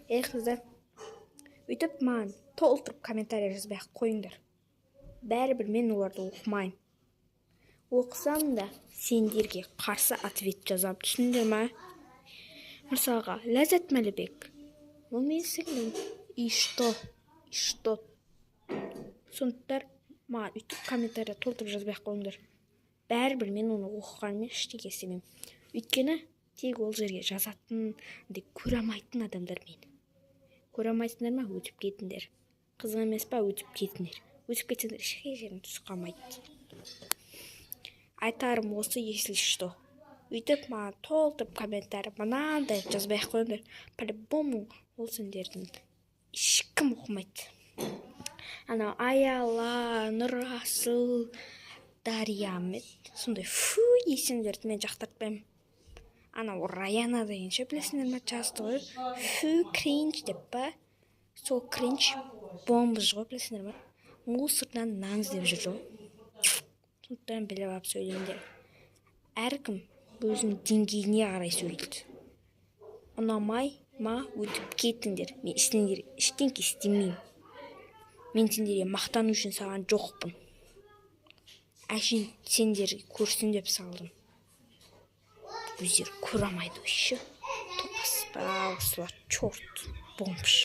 Қыздар, өйтіп маған толтырып комментарий жазбай қойыңдар. Бәрібір мен оларды оқымаймын. Оқысам да сендерге қарсы ответ жазам, түсіндіңдер ма? Мысалға, Ләззат Мәлібек. Ол мен сіңлім. И что? Сондықтан маған өйтіп комментарий толтырып жазбай қойыңдар. Бәрібір мен оны оқығанмен ештеңе істемеймін. Өйткені тек ол жерге жазатын, көре алмайтын адамдар мен. Көре алмайтындар ма? Өтіп кетіңдер. Қызық емес па? Өтіп кетіңдер. Өтіп кетіңдер, ешқай жерін түсіп қалмайды. Айтарым осы, если что. Өйтіп маған толтырып комментарий мынандай жазбай қойыңдар. По-любому ол сендердің ешкім оқымайды. Анау Аяла, Нұрасыл, Дария, сондай фу есімдерді мен жақтыртпаймын. Анау Раяна деген ше, білесіңдер ме, жазды ғой. Фу, кринж деп па? Сол кринж бомбыж ғой, білесіңдер ме? Мусордан нан іздеп жүр ғой. Сондықтан біліп алып сөйлеңдер. Әркім өзінің деңгейіне қарай сөйлейді. Ұнамай ма, өтіп кетіңдер. Мен ештеңке істемеймін. Мен сендерге мақтану үшін саған жоқпын. Әшейін сендер көрсін деп салдым. Өздері көре алмайды еще. Топас, осылар, черт, бомбыш.